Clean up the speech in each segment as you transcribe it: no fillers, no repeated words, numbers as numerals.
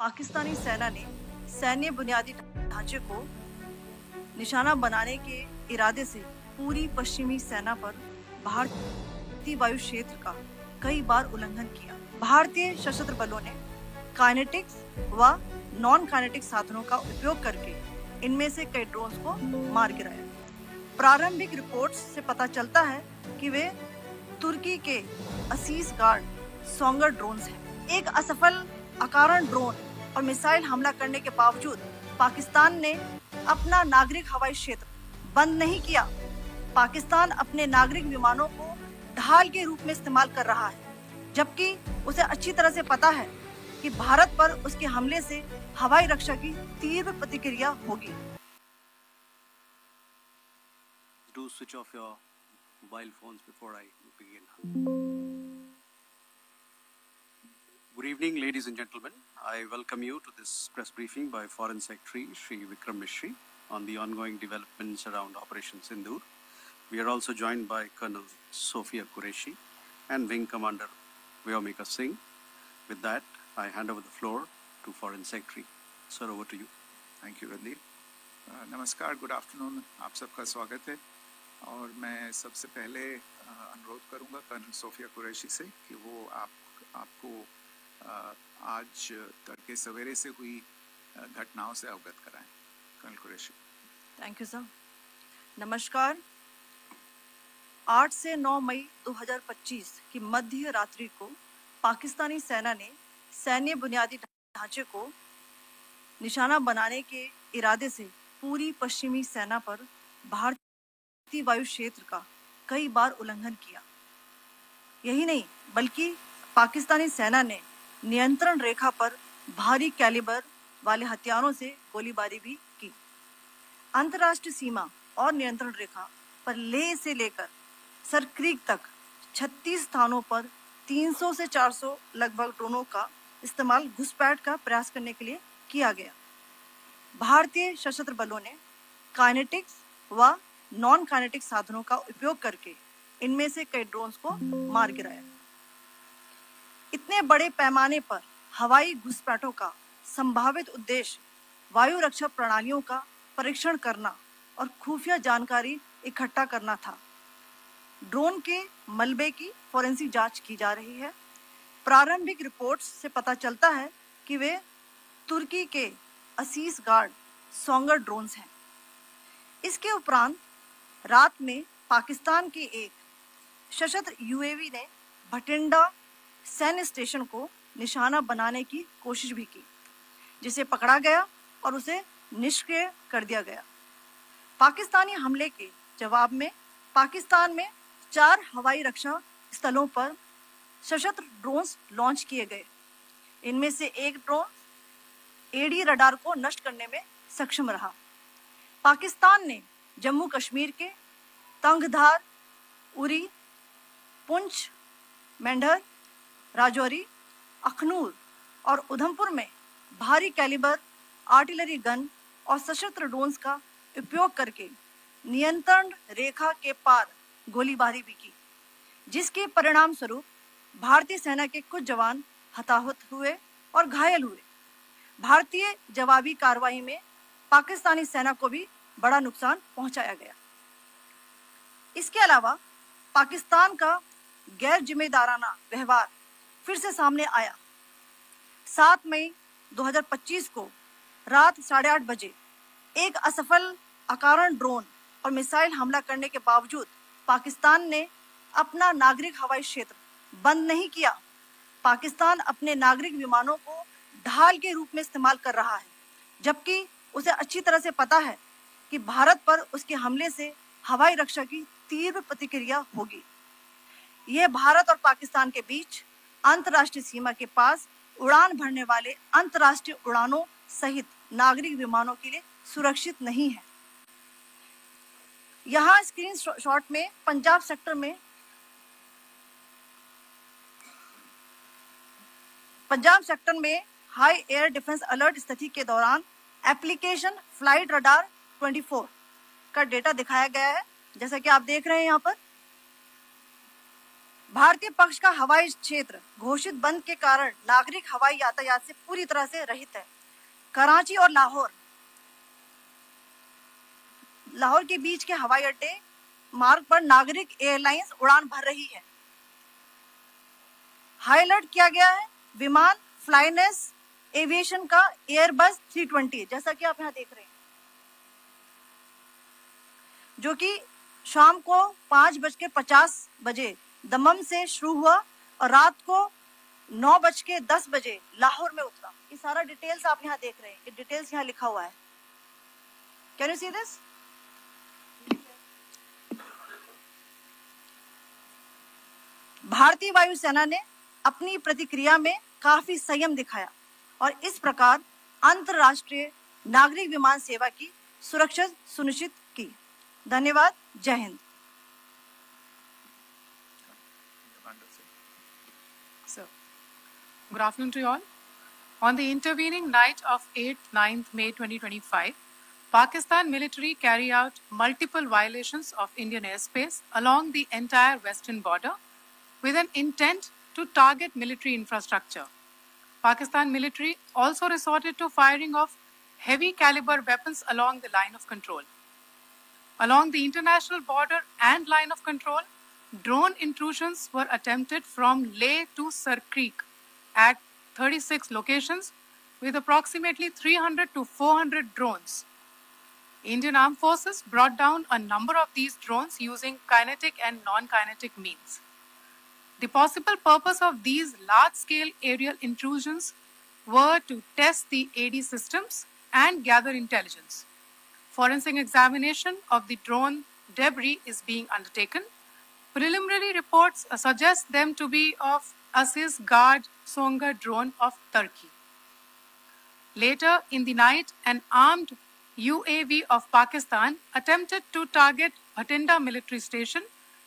पाकिस्तानी सेना ने सैन्य बुनियादी ढांचे को निशाना बनाने के इरादे से पूरी पश्चिमी सेना पर भारतीय वायु क्षेत्र का कई बार उल्लंघन किया। भारतीय सशस्त्र बलों ने काइनेटिक्स व नॉन काइनेटिक साधनों का उपयोग करके इनमें से कई ड्रोन्स को मार गिराया। प्रारंभिक रिपोर्ट्स से पता चलता है कि वे तुर्की के असीस गार्ड सोंगर ड्रोन्स हैं। एक असफल अकारण ड्रोन और मिसाइल हमला करने के बावजूद पाकिस्तान ने अपना नागरिक हवाई क्षेत्र बंद नहीं किया। पाकिस्तान अपने नागरिक विमानों को ढाल के रूप में इस्तेमाल कर रहा है, जबकि उसे अच्छी तरह से पता है कि भारत पर उसके हमले से हवाई रक्षा की तीव्र प्रतिक्रिया होगी। Do switch off your mobile phones before I begin. Good evening, ladies and gentlemen. I welcome you to this press briefing by Foreign Secretary Shri Vikram Misri on the ongoing developments around Operation Sindoor. We are also joined by Colonel Sophia Qureshi and Wing Commander Vyomika Singh. With that, I hand over the floor to Foreign Secretary. Sir, over to you. Thank you, Randeep. नमस्कार, good afternoon, आप सबका स्वागत है। और मैं सबसे पहले अनुरोध करूंगा कर्नल सोफिया कुरैशी से कि वो आपको आज तड़के सवेरे से हुई घटनाओं से अवगत कराएं। Colonel Qureshi. Thank you sir. नमस्कार। 8 से 9 मई 2025 की मध्य रात्रि को पाकिस्तानी सेना ने सैन्य बुनियादी ढांचे को निशाना बनाने के इरादे से पूरी पश्चिमी सेना पर भारतीय वायु क्षेत्र का कई बार उल्लंघन किया। यही नहीं, बल्कि पाकिस्तानी सेना ने नियंत्रण रेखा पर भारी कैलिबर वाले हथियारों से गोलीबारी भी की। अंतर्राष्ट्रीय सीमा और नियंत्रण रेखा पर लेह से लेकर सरक्रीक तक 36 स्थानों पर 300 से 400 लगभग ड्रोनों का इस्तेमाल घुसपैठ का प्रयास करने के लिए किया गया। भारतीय सशस्त्र बलों ने काइनेटिक्स व नॉन काइनेटिक साधनों का उपयोग करके इनमें से कई ड्रोन्स को मार गिराया। इतने बड़े पैमाने पर हवाई घुसपैठों का संभावित उद्देश्य वायु रक्षा प्रणालियों का परीक्षण करना और खुफिया जानकारी इकट्ठा करना था। ड्रोन के मलबे की फोरेंसिक जांच की जा रही है। प्रारंभिक रिपोर्ट्स से पता चलता है कि वे तुर्की के असीस गार्ड सोंगर ड्रोन्स हैं। इसके उपरांत रात में पाकिस्तान के एक सशस्त्र यूएवी ने भटिंडा सैन्य स्टेशन को निशाना बनाने की कोशिश भी की, जिसे पकड़ा गया और उसे निष्क्रिय कर दिया गया। पाकिस्तानी हमले के जवाब में पाकिस्तान में 4 हवाई रक्षा स्थलों पर सशस्त्र ड्रोन्स लॉन्च किए गए। इनमें से एक ड्रोन एडी रडार को नष्ट करने में सक्षम रहा। पाकिस्तान ने जम्मू कश्मीर के तंगधार, उरी, पुंछ, मेंढर, राजौरी, अखनूर और उधमपुर में भारी कैलिबर आर्टिलरी गन और सशस्त्र ड्रोन्स का उपयोग करके नियंत्रण रेखा के पार गोलीबारी भी की, जिसके परिणाम स्वरूप भारतीय सेना के कुछ जवान हताहत हुए और घायल हुए। भारतीय जवाबी कार्रवाई में पाकिस्तानी सेना को भी बड़ा नुकसान पहुंचाया गया। इसके अलावा पाकिस्तान का गैर जिम्मेदाराना व्यवहार फिर से सामने आया। 7 मई 2025 को रात 8:30 बजे एक असफल अकारण ड्रोन और मिसाइल हमला करने के बावजूद पाकिस्तान ने अपना नागरिक हवाई क्षेत्र बंद नहीं किया। पाकिस्तान अपने नागरिक विमानों को ढाल के रूप में इस्तेमाल कर रहा है, जबकि उसे अच्छी तरह से पता है कि भारत पर उसके हमले से हवाई रक्षा की तीव्र प्रतिक्रिया होगी। यह भारत और पाकिस्तान के बीच अंतर्राष्ट्रीय सीमा के पास उड़ान भरने वाले अंतर्राष्ट्रीय उड़ानों सहित नागरिक विमानों के लिए सुरक्षित नहीं है। यहाँ स्क्रीन शॉट में पंजाब सेक्टर में हाई एयर डिफेंस अलर्ट स्थिति के दौरान एप्लीकेशन फ्लाइट रडार 24 का डेटा दिखाया गया है, जैसा कि आप देख रहे हैं यहाँ पर। भारतीय पक्ष का हवाई क्षेत्र घोषित बंद के कारण नागरिक हवाई यातायात से पूरी तरह से रहित है। कराची और लाहौर के बीच के हवाई अड्डे मार्ग पर नागरिक एयरलाइंस उड़ान भर रही है। हाई अलर्ट किया गया है विमान फ्लाइनेस एविएशन का एयरबस 320, जैसा कि आप यहाँ देख रहे हैं, जो कि शाम को 5:50 बजे दमम से शुरू हुआ और रात को 9:10 बजे लाहौर में उतरा। ये सारा डिटेल्स आप यहाँ देख रहे हैं, ये डिटेल्स यहाँ लिखा हुआ है। Can you see this? भारतीय वायुसेना ने अपनी प्रतिक्रिया में काफी संयम दिखाया और इस प्रकार अंतरराष्ट्रीय नागरिक विमान सेवा की सुरक्षा सुनिश्चित की। धन्यवाद। जय Hind. So, good afternoon to you all. On the intervening night of 8th-9th May 2025, Pakistan military carried out multiple violations of Indian airspace along the entire western border with an intent to target military infrastructure. Pakistan military also resorted to firing of heavy caliber weapons along the line of control. Along the international border and line of control, drone intrusions were attempted from Leh to Sar Creek at 36 locations with approximately 300 to 400 drones. Indian Armed Forces brought down a number of these drones using kinetic and non-kinetic means. The possible purpose of these large-scale aerial intrusions were to test the AD systems and gather intelligence. Forensic examination of the drone debris is being undertaken. Preliminary reports suggest them to be of Aziz Guard Songa drone of Turkey. Later in the night, an armed UAV of Pakistan attempted to target Bhatinda military station,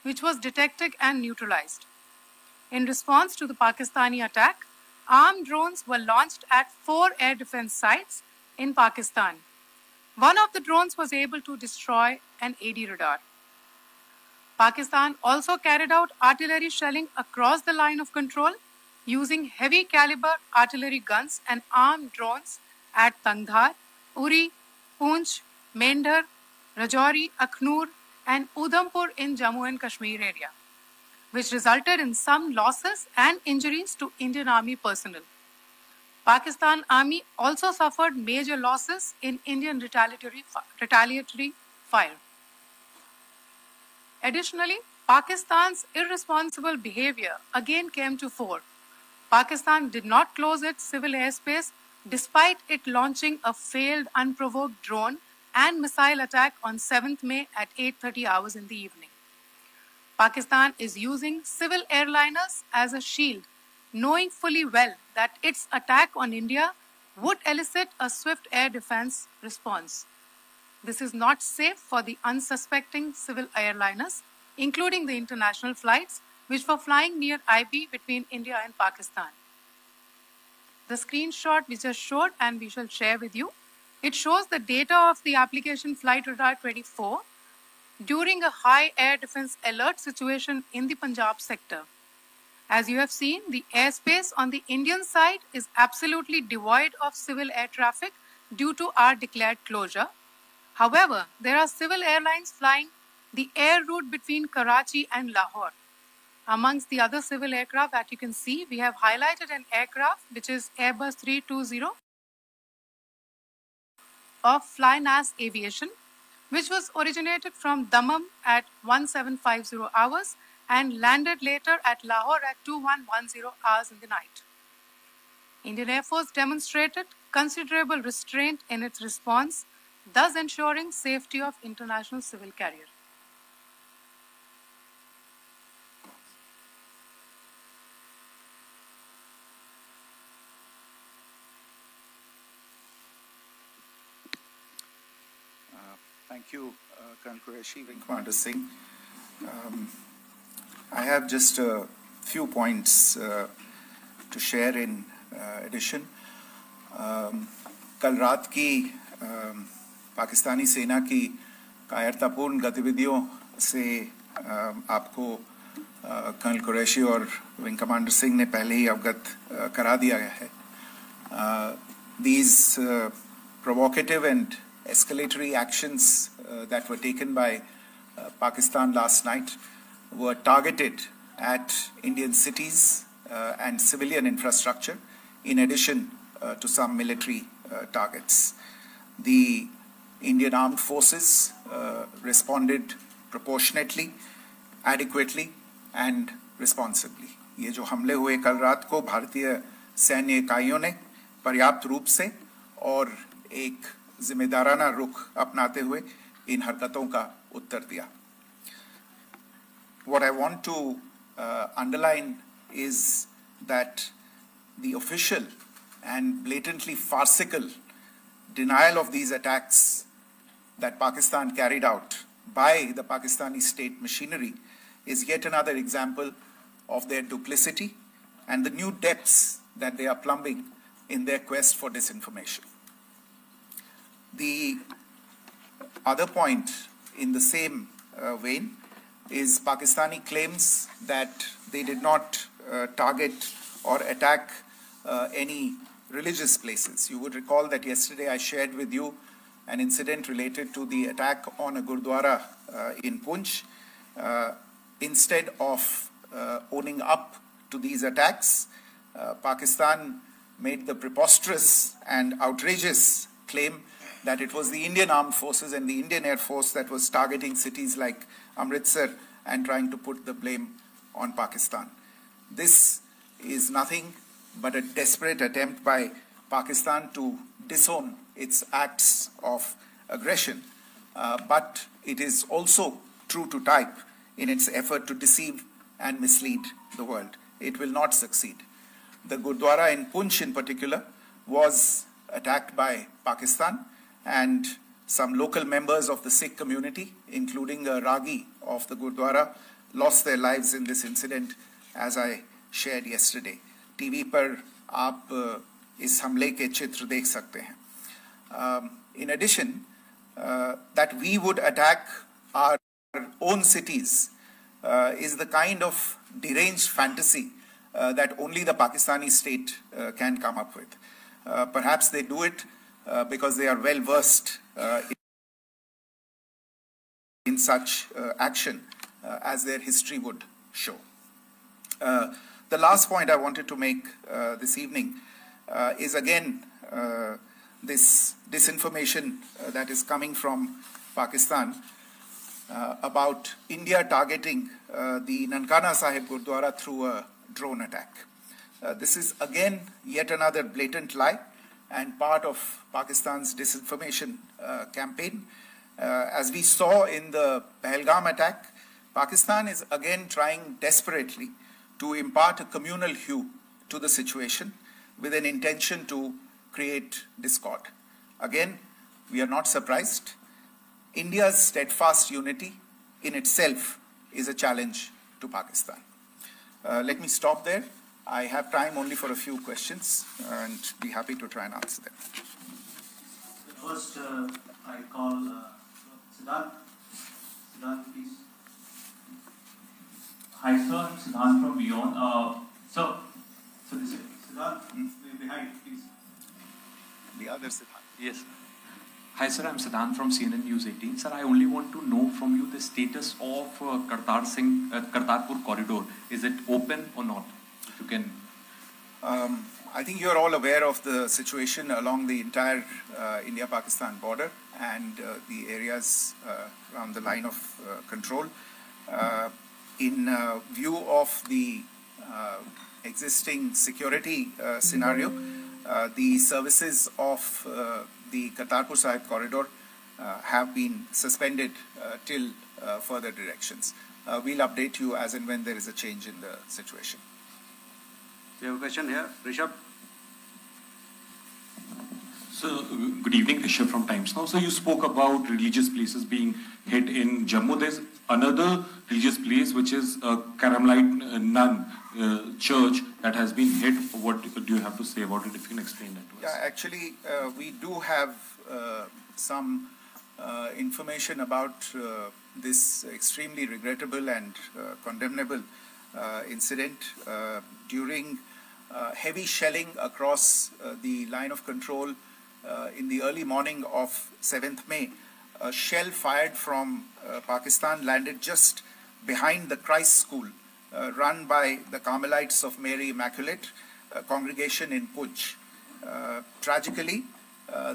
which was detected and neutralized. In response to the Pakistani attack, armed drones were launched at 4 air defense sites in Pakistan. One of the drones was able to destroy an AD radar. Pakistan also carried out artillery shelling across the line of control using heavy caliber artillery guns and armed drones at Tangdhar, Uri, Poonch, Mendhar, Rajouri, Akhnur and Udhampur in Jammu and Kashmir area, which resulted in some losses and injuries to Indian Army personnel. Pakistan Army also suffered major losses in Indian retaliatory fire. Additionally, Pakistan's irresponsible behavior again came to fore. Pakistan did not close its civil airspace despite it launching a failed unprovoked drone and missile attack on 7th May at 8:30 hours in the evening. Pakistan is using civil airliners as a shield, knowing fully well that its attack on India would elicit a swift air defense response. This is not safe for the unsuspecting civil airliners, including the international flights which were flying near IB between India and Pakistan. The screenshot we just showed and we shall share with you, it shows the data of the application Flight Radar 24 during a high air defense alert situation in the Punjab sector. As you have seen, the airspace on the Indian side is absolutely devoid of civil air traffic due to our declared closure. However, there are civil airlines flying the air route between Karachi and Lahore. Amongst the other civil aircraft that you can see, we have highlighted an aircraft which is Airbus 320 of FlyNAS Aviation, which was originated from Dammam at 1750 hours and landed later at Lahore at 2110 hours in the night. Indian Air Force demonstrated considerable restraint in its response, thus ensuring safety of international civil carrier. Thank you, Colonel Qureshi, Wing Commander Singh. I have just a few points to share in addition. कल रात की पाकिस्तानी सेना की कायरतापूर्ण गतिविधियों से आपको colonel Qureshi और विंग कमांडर सिंह ने पहले ही अवगत करा दिया है. These provocative and escalatory actions that were taken by Pakistan last night were targeted at Indian cities and civilian infrastructure, in addition to some military targets. The Indian armed forces responded proportionately, adequately and responsibly. ये जो हमले हुए कल रात को भारतीय सैन्य इकाइयों ने पर्याप्त रूप से और एक जिम्मेदाराना रुख अपनाते हुए इन हरकतों का उत्तर दिया. What I want to underline is that the official and blatantly farcical denial of these attacks that Pakistan carried out by the Pakistani state machinery is yet another example of their duplicity and the new depths that they are plumbing in their quest for disinformation. The other point in the same vein is Pakistani claims that they did not target or attack any religious places. You would recall that yesterday I shared with you an incident related to the attack on a Gurdwara in Poonch. Instead of owning up to these attacks, Pakistan made the preposterous and outrageous claim that it was the Indian Armed Forces and the Indian Air Force that was targeting cities like Amritsar and trying to put the blame on Pakistan. This is nothing but a desperate attempt by Pakistan to disown its acts of aggression, but it is also true to type in its effort to deceive and mislead the world. It will not succeed. The Gurdwara in Poonch in particular was attacked by Pakistan, and some local members of the Sikh community, including a Ragi of the Gurdwara, lost their lives in this incident, as I shared yesterday. TV पर आप इस हमले के चित्र देख सकते हैं. In addition, that we would attack our own cities is the kind of deranged fantasy that only the Pakistani state can come up with. Perhaps they do it because they are well versed in such action as their history would show. The last point I wanted to make this evening is again this disinformation that is coming from Pakistan about India targeting the Nankana Sahib Gurdwara through a drone attack. This is again yet another blatant lie and part of Pakistan's disinformation campaign. As we saw in the Pahalgam attack, Pakistan is again trying desperately to impart a communal hue to the situation with an intention to create discord. Again, we are not surprised. India's steadfast unity in itself is a challenge to Pakistan. Let me stop there. I have time only for a few questions and be happy to try and answer them. First, I call Siddharth. Siddharth, please. Hi, sir. I'm Siddharth from Beyond. So this is Siddharth, behind, please. The other Siddharth. yes. Hi, sir. I'm Siddharth from CNN News 18. Sir, I only want to know from you the status of Kartarpur corridor. Is it open or not? If you can. I think you're all aware of the situation along the entire India-Pakistan border and the areas around the line of control. In view of the existing security scenario, the services of the Kartarpur Sahib corridor have been suspended till further directions. We'll update you as and when there is a change in the situation. We have a question here. Rishabh. So, good evening, Rishabh from Times Now. So, you spoke about religious places being hit in Jammu. There's another religious place which is a Carmelite nun church that has been hit. What do you have to say about it? If you can explain that to us. Yeah, actually, we do have some information about this extremely regrettable and condemnable incident during heavy shelling across the line of control in the early morning of 7th May. A shell fired from Pakistan landed just behind the Christ School run by the Carmelites of Mary Immaculate congregation in Puj. Tragically,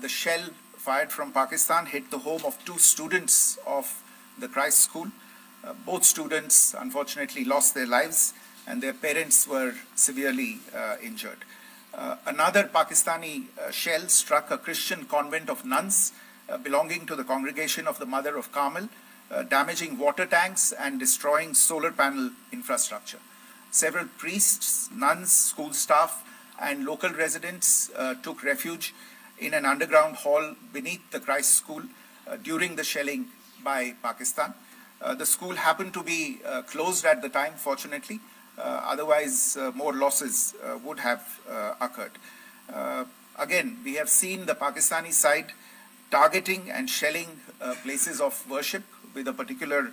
the shell fired from Pakistan hit the home of 2 students of the Christ School. Both students unfortunately lost their lives and their parents were severely injured. Another Pakistani shell struck a Christian convent of nuns belonging to the congregation of the Mother of Carmel, damaging water tanks and destroying solar panel infrastructure. Several priests, nuns, school staff and local residents took refuge in an underground hall beneath the Christ School during the shelling by Pakistan. The school happened to be closed at the time, fortunately. Otherwise, more losses would have occurred. Again, we have seen the Pakistani side targeting and shelling places of worship with a particular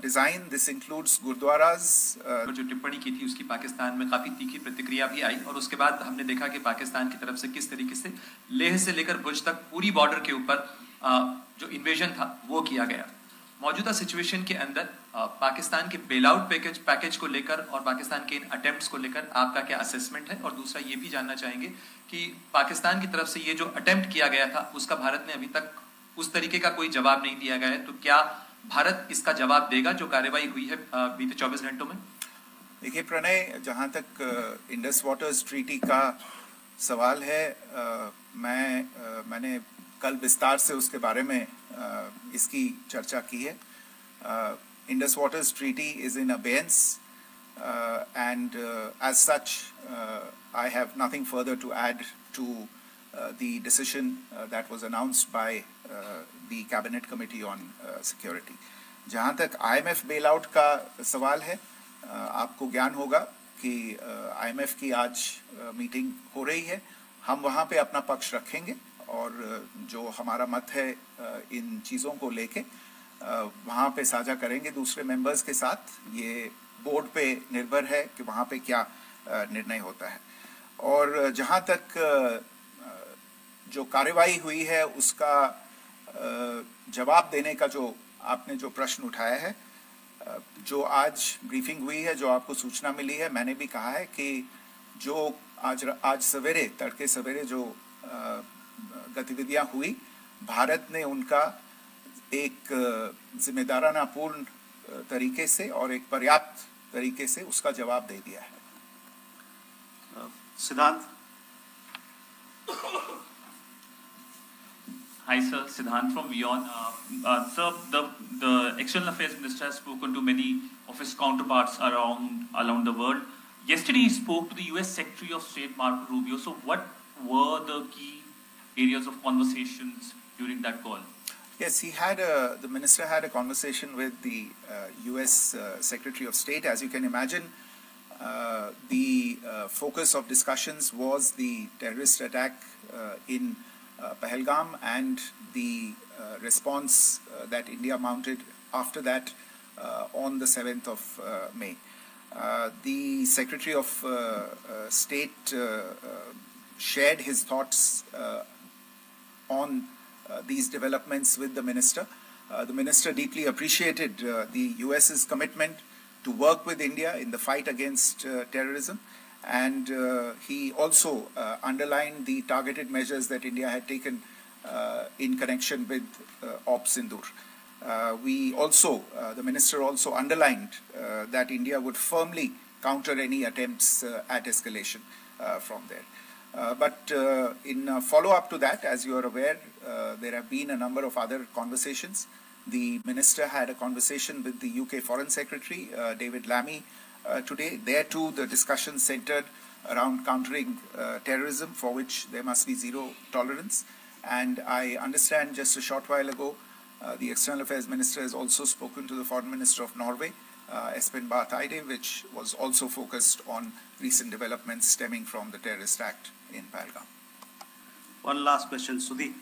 design. This includes gurdwaras. जो टिप्पणी की थी उसकी पाकिस्तान में काफी तीखी प्रतिक्रिया भी आई और उसके बाद हमने देखा कि पाकिस्तान की तरफ से किस तरीके से लेह से लेकर भुज तक पूरी बॉर्डर के ऊपर जो इन्वेजन था वो किया गया। मौजूदा सिचुएशन के अंदर पाकिस्तान के बेल आउट पैकेज को लेकर और पाकिस्तान के इन अटेम्प्ट्स को लेकर आपका क्या असेसमेंट है? और दूसरा ये भी जानना चाहेंगे कि पाकिस्तान की तरफ से ये जो अटेम्प्ट किया गया था उसका भारत ने अभी तक उस तरीके का कोई जवाब नहीं दिया गया है, तो क्या भारत इसका जवाब देगा जो कार्रवाई हुई है बीते 24 घंटों में? देखिए प्रणय, जहां तक इंडस वाटर्स ट्रीटी का सवाल है, मैंने कल विस्तार से उसके बारे में इसकी चर्चा की है। Indus waters treaty is in abeyance and as such I have nothing further to add to the decision that was announced by the Cabinet Committee on Security. जहाँ तक IMF bailout का सवाल है, आपको ज्ञान होगा कि IMF की आज मीटिंग हो रही है। हम वहाँ पे अपना पक्ष रखेंगे और जो हमारा मत है इन चीज़ों को लेके वहाँ पे साझा करेंगे दूसरे मेंबर्स के साथ। ये बोर्ड पे निर्भर है कि वहाँ पे क्या निर्णय होता है। और जहाँ तक जो कार्रवाई हुई है उसका जवाब देने का जो आपने जो प्रश्न उठाया है, जो आज ब्रीफिंग हुई है, जो आपको सूचना मिली है, मैंने भी कहा है कि जो आज सवेरे तड़के सवेरे जो गतिविधियां हुई, भारत ने उनका एक जिम्मेदाराना पूर्ण तरीके से और एक पर्याप्त तरीके से उसका जवाब दे दिया है। सिद्धांत। Hi sir, Siddhant from WION. Sir, the External Affairs Minister has spoken to many of his counterparts around the world. Yesterday he spoke to the US Secretary of State Marco Rubio. So what were the key areas of conversations during that call? Yes, the minister had a conversation with the US Secretary of State. As you can imagine, the focus of discussions was the terrorist attack in Pahalgam and the response that India mounted after that on the 7th of May. The Secretary of State shared his thoughts on these developments with the minister. The minister deeply appreciated the US's commitment to work with India in the fight against terrorism, and he also underlined the targeted measures that India had taken in connection with Ops Sindoor. The minister also underlined that India would firmly counter any attempts at escalation from there. But in follow-up to that, as you are aware, there have been a number of other conversations. The minister had a conversation with the UK Foreign Secretary, David Lammy, today. There too, the discussion centered around countering terrorism, for which there must be zero tolerance. And I understand just a short while ago, the External Affairs Minister has also spoken to the Foreign Minister of Norway, Espen Barth Eide, which was also focused on recent developments stemming from the terrorist act in Pahalgam. One last question, Sudhi.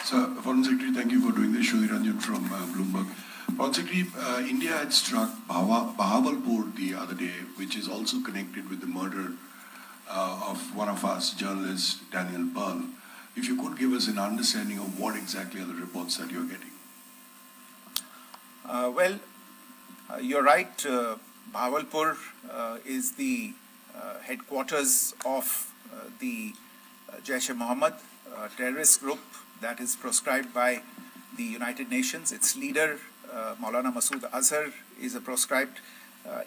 Sir, Foreign Secretary, thank you for doing this. Shri Ranjan from Bloomberg. Secretary, India had struck Bahawalpur the other day, which is also connected with the murder of one of us, journalist Daniel Pearl. If you could give us an understanding of what exactly are the reports that you're getting. You're right. Bahawalpur is the headquarters of the Jaish-e-Mohammed terrorist group that is proscribed by the United Nations. Its leader, Maulana Masood Azhar, is a proscribed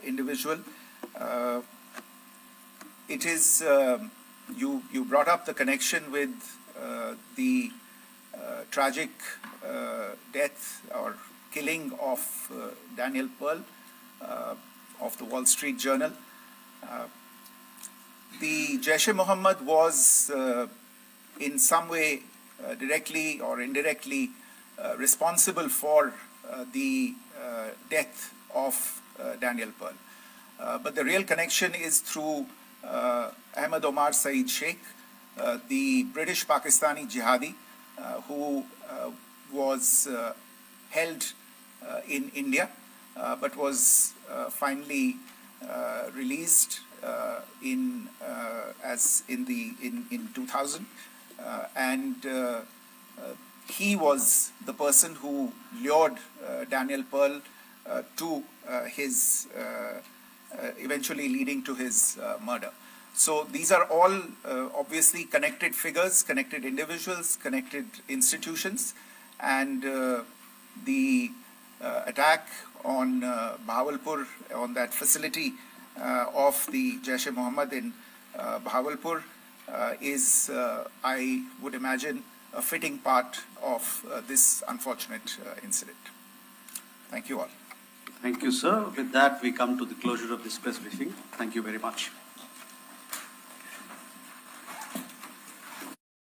individual. It is, you brought up the connection with the tragic death or killing of Daniel Pearl of the Wall Street Journal. The Jaish-e-Mohammed was in some way directly or indirectly responsible for the death of Daniel Pearl. But the real connection is through Ahmed Omar Saeed Sheikh, the British Pakistani jihadi who was held in India but was finally released in 2000, and he was the person who lured Daniel Pearl to his eventually leading to his murder. So these are all obviously connected figures, connected individuals, connected institutions, and the attack on Bahawalpur, on that facility of the Jaish-e-Mohammed in Bahawalpur is, I would imagine, a fitting part of this unfortunate incident. Thank you all. Thank you, sir. With that, we come to the closure of this press briefing. Thank you very much.